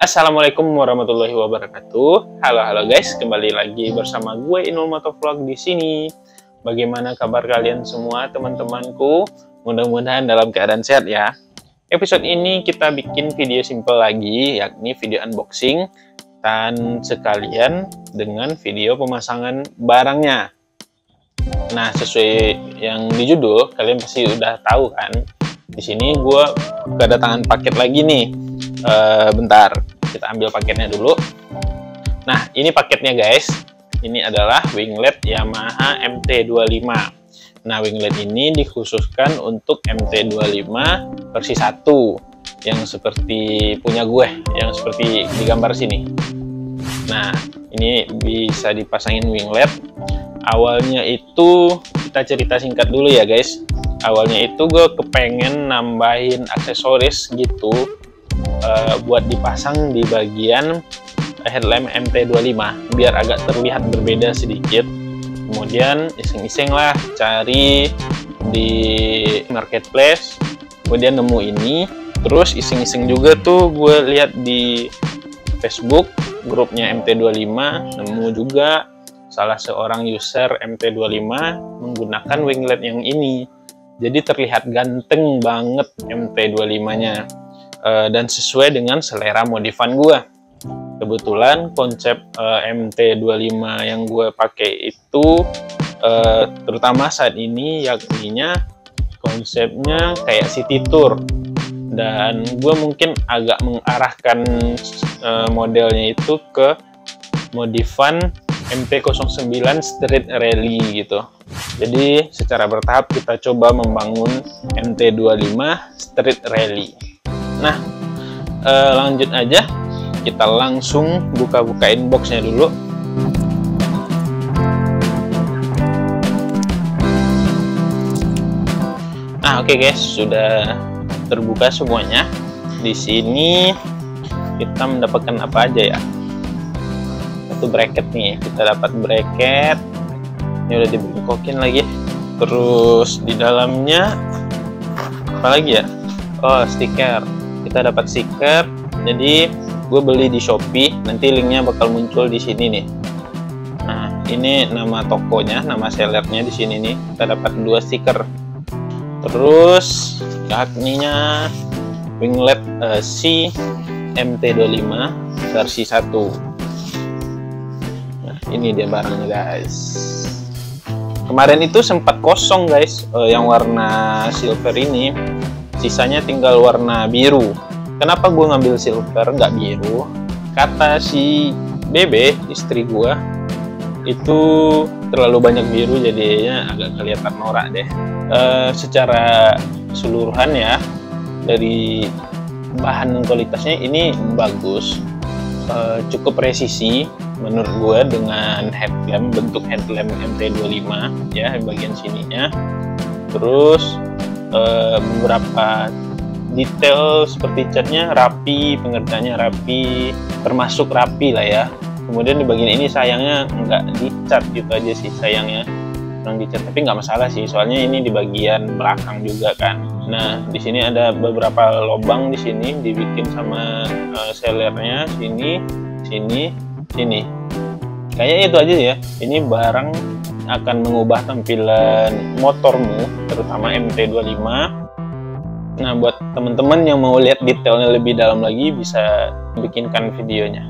Assalamualaikum warahmatullahi wabarakatuh. Halo guys, kembali lagi bersama gue Inul Motovlog di sini. Bagaimana kabar kalian semua teman-temanku? Mudah-mudahan dalam keadaan sehat ya. Episode ini kita bikin video simple lagi, yakni video unboxing dan sekalian dengan video pemasangan barangnya. Nah, sesuai yang di judul, kalian pasti udah tahu kan. Di sini gue kedatangan paket lagi nih. Bentar, kita ambil paketnya dulu. Nah, ini paketnya guys. Ini adalah winglet Yamaha MT25. Nah, winglet ini dikhususkan untuk MT25 versi 1 yang seperti punya gue, yang seperti di gambar sini. Nah, ini bisa dipasangin winglet. Awalnya itu kita cerita singkat dulu ya guys. Awalnya itu gue kepengen nambahin aksesoris gitu buat dipasang di bagian headlamp MT25 biar agak terlihat berbeda sedikit. Kemudian iseng-iseng lah cari di marketplace, kemudian nemu ini. Terus iseng-iseng juga tuh gue lihat di Facebook grupnya MT25, nemu juga salah seorang user MT25 menggunakan winglet yang ini. Jadi terlihat ganteng banget MT25-nya dan sesuai dengan selera modifan gue. Kebetulan konsep MT25 yang gue pakai itu terutama saat ini yakninya konsepnya kayak city tour, dan gue mungkin agak mengarahkan modelnya itu ke modifan MT09 Street Rally gitu. Jadi secara bertahap kita coba membangun MT25 Street Rally. Nah, lanjut aja, kita langsung buka-buka inboxnya dulu. Nah, oke guys, sudah terbuka semuanya. Di sini kita mendapatkan apa aja ya? Satu bracket nih, kita dapat bracket. Ini udah dibengkokin lagi. Terus di dalamnya apa lagi ya? Oh, stiker. Kita dapat stiker. Jadi gue beli di Shopee, nanti linknya bakal muncul di sini nih. Nah, ini nama tokonya, nama sellernya di sini nih. Kita dapat 2 stiker. Terus yakninya winglet si MT25 versi 1. Ini dia barangnya guys. Kemarin itu sempat kosong guys, yang warna silver ini. Sisanya tinggal warna biru. Kenapa gue ngambil silver nggak biru? Kata si Bebe, istri gue, itu terlalu banyak biru jadinya agak kelihatan norak deh. Secara keseluruhan ya, dari bahan kualitasnya ini bagus. Cukup presisi menurut gue dengan headlamp, bentuk headlamp MT25 ya bagian sininya. Terus beberapa detail seperti catnya rapi, pengerjaannya rapi, termasuk rapi lah ya. Kemudian di bagian ini sayangnya nggak dicat gitu aja sih, sayangnya kurang dicat, tapi nggak masalah sih, soalnya ini di bagian belakang juga kan. Nah, di sini ada beberapa lubang di sini dibikin sama sellernya, sini. Kayaknya itu aja ya. Ini barang akan mengubah tampilan motormu, terutama MT25. Nah, buat teman-teman yang mau lihat detailnya lebih dalam lagi, bisa bikinkan videonya.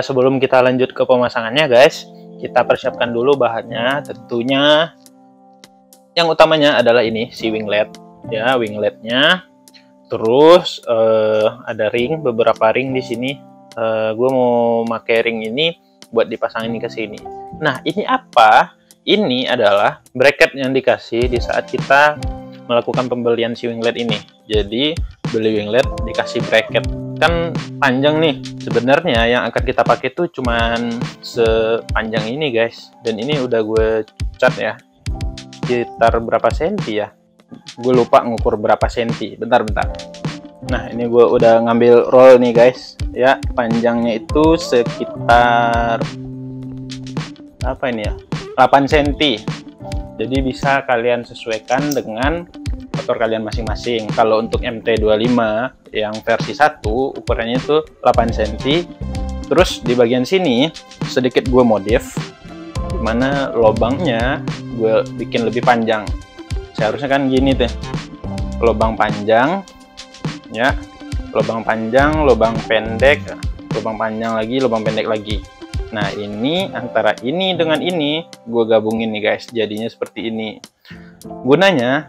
sebelum kita lanjut ke pemasangannya guys, kita persiapkan dulu bahannya. Tentunya yang utamanya adalah ini si winglet ya, wingletnya. Terus ada ring, beberapa ring di sini. Gue mau pakai ring ini buat dipasangin ke sini. Nah, ini apa? Ini adalah bracket yang dikasih di saat kita melakukan pembelian si winglet ini. Jadi beli winglet dikasih bracket, kan panjang nih. Sebenarnya yang akan kita pakai tuh cuman sepanjang ini guys, dan ini udah gue cat ya, sekitar berapa senti ya, gue lupa ngukur berapa senti. Bentar. Nah, ini gue udah ngambil roll nih guys ya, panjangnya itu sekitar apa ini ya, 8 cm. Jadi bisa kalian sesuaikan dengan motor kalian masing-masing. Kalau untuk MT25 yang versi 1 ukurannya itu 8 cm. Terus di bagian sini sedikit gue modif, dimana lubangnya gue bikin lebih panjang. Seharusnya kan gini tuh, lubang panjang ya, lubang panjang, lubang pendek, lubang panjang lagi, lubang pendek lagi. Nah, ini antara ini dengan ini gue gabungin nih guys, jadinya seperti ini. Gunanya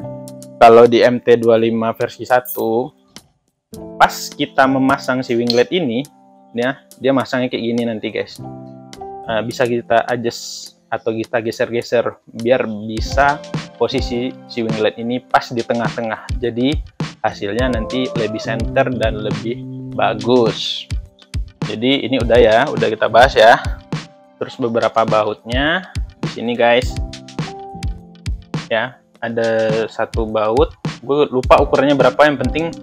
kalau di MT25 versi 1, pas kita memasang si winglet ini ya, dia masangnya kayak gini nanti guys. Bisa kita adjust atau kita geser-geser biar bisa posisi si winglet ini pas di tengah-tengah. Jadi hasilnya nanti lebih center dan lebih bagus. Jadi ini udah ya, udah kita bahas ya. Terus beberapa bautnya di sini guys. Ya, ada satu baut. Gue lupa ukurannya berapa, yang penting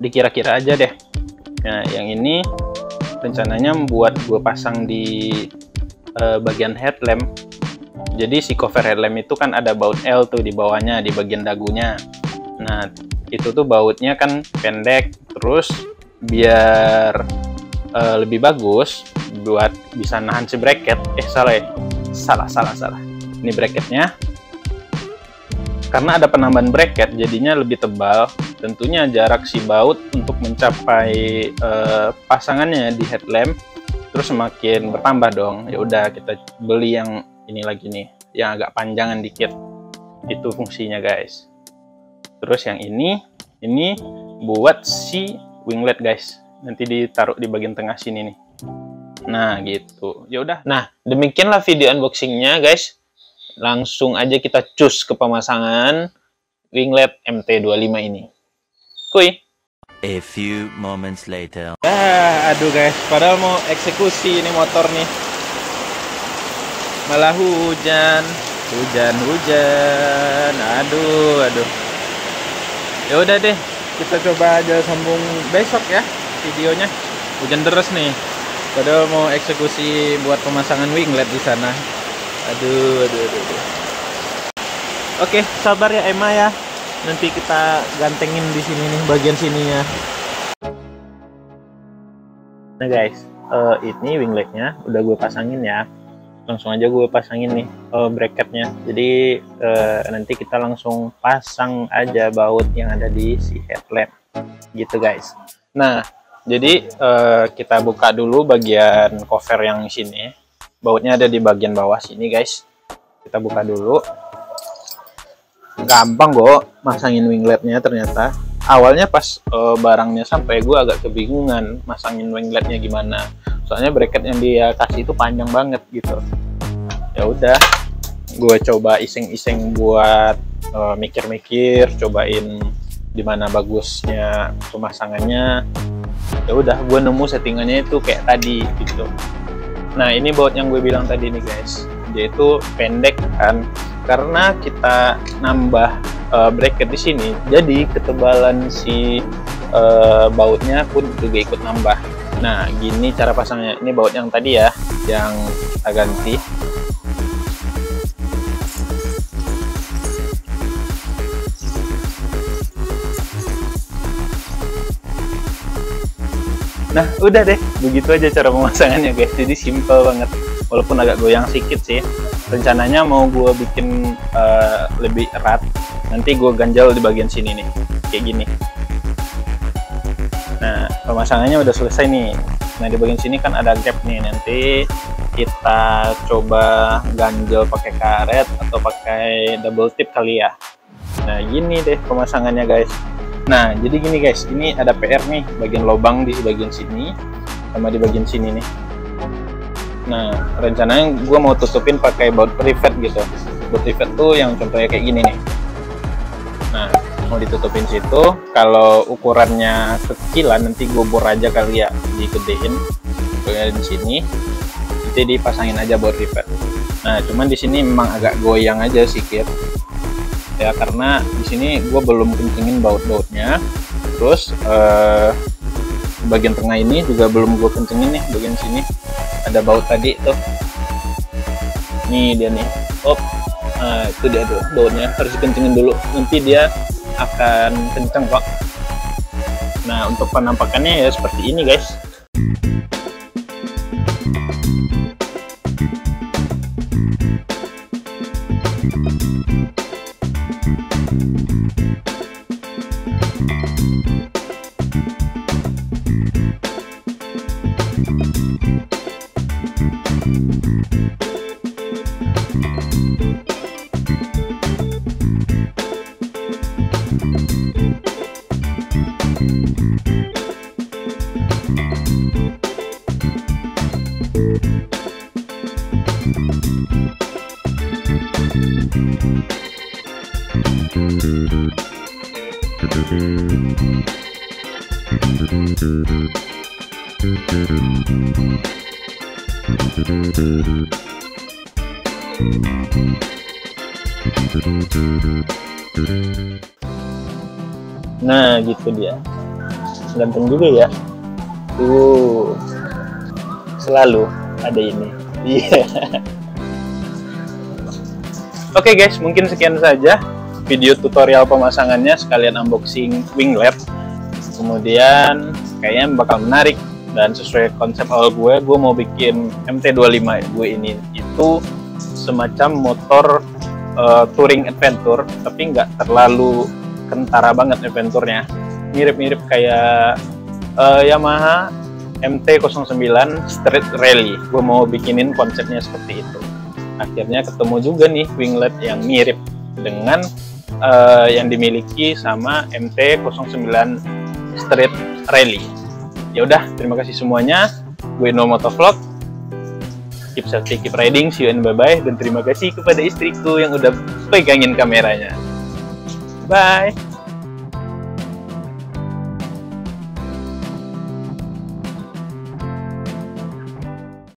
dikira-kira aja deh. Nah, yang ini rencananya buat gue pasang di bagian headlamp. Jadi si cover headlamp itu kan ada baut L tuh di bawahnya, di bagian dagunya. Nah, itu tuh bautnya kan pendek, terus biar lebih bagus buat bisa nahan si bracket. Salah. Ini bracketnya, karena ada penambahan bracket jadinya lebih tebal. Tentunya jarak si baut untuk mencapai pasangannya di headlamp terus semakin bertambah dong. Ya udah, kita beli yang ini lagi nih, yang agak panjangan dikit. Itu fungsinya guys. Terus yang ini buat si winglet guys, nanti ditaruh di bagian tengah sini nih. Nah gitu, ya udah. Nah, demikianlah video unboxingnya guys. Langsung aja kita cus ke pemasangan winglet MT25 ini. Kuy. A few moments later. Aduh guys, padahal mau eksekusi ini motor nih, malah hujan. Aduh. Ya udah deh, kita coba aja sambung besok ya videonya. Hujan deras nih, padahal mau eksekusi buat pemasangan winglet di sana. Aduh. Oke, sabar ya Emma ya. Nanti kita gantengin di sini nih, bagian sininya. Nah guys, ini wingletnya udah gue pasangin ya. Langsung aja gue pasangin nih bracketnya. Jadi nanti kita langsung pasang aja baut yang ada di si headlamp gitu guys. Nah, jadi kita buka dulu bagian cover yang sini. Bautnya ada di bagian bawah sini guys. Kita buka dulu. Gampang kok masangin wingletnya ternyata. Awalnya pas barangnya sampai, gue agak kebingungan masangin wingletnya gimana. Soalnya bracket yang dia kasih itu panjang banget gitu. Ya udah, gue coba iseng-iseng buat mikir-mikir, cobain dimana bagusnya pemasangannya. Ya udah, gue nemu settingannya itu kayak tadi gitu. Nah, ini baut yang gue bilang tadi nih guys, dia itu pendek kan, karena kita nambah bracket di sini, jadi ketebalan si bautnya pun juga ikut nambah. Nah, gini cara pasangnya. Ini baut yang tadi ya, yang kita ganti. Nah, udah deh, begitu aja cara pemasangannya guys. Jadi simple banget, walaupun agak goyang sedikit sih. Rencananya mau gue bikin lebih erat, nanti gue ganjal di bagian sini nih, kayak gini. Nah, pemasangannya udah selesai nih. Nah di bagian sini kan ada gap nih, nanti kita coba ganjel pakai karet atau pakai double tip kali ya. Nah gini deh pemasangannya guys. Nah jadi gini guys, ini ada PR nih, bagian lubang di bagian sini sama di bagian sini nih. Nah rencananya gue mau tutupin pakai baut privet gitu. Baut privet tuh yang contohnya kayak gini nih. Nah mau ditutupin situ. Kalau ukurannya kecilan nanti gue bor aja kali ya, digedein di sini, nanti dipasangin aja baut privet. Nah cuman di sini memang agak goyang aja sedikit ya, karena di sini gue belum kencengin baut-bautnya. Terus bagian tengah ini juga belum gue kencengin nih, bagian sini ada baut tadi tuh, nih dia nih, nah itu dia tuh bautnya, harus dikencengin dulu, nanti dia akan kenceng kok. Nah untuk penampakannya ya seperti ini guys. Nah gitu dia, ganteng juga ya tuh, selalu ada ini. Iya. Oke guys, mungkin sekian saja video tutorial pemasangannya sekalian unboxing winglet. Kemudian kayaknya bakal menarik dan sesuai konsep awal gue mau bikin MT25 gue ini itu semacam motor touring adventure, tapi nggak terlalu kentara banget adventurnya, mirip-mirip kayak Yamaha MT-09 Street Rally. Gue mau bikinin konsepnya seperti itu. Akhirnya ketemu juga nih winglet yang mirip dengan yang dimiliki sama MT-09 Street Rally. Ya udah, terima kasih semuanya. Gue Inul Motovlog. Keep safety, keep riding, see you and bye-bye. Dan terima kasih kepada istriku yang udah pegangin kameranya. Bye!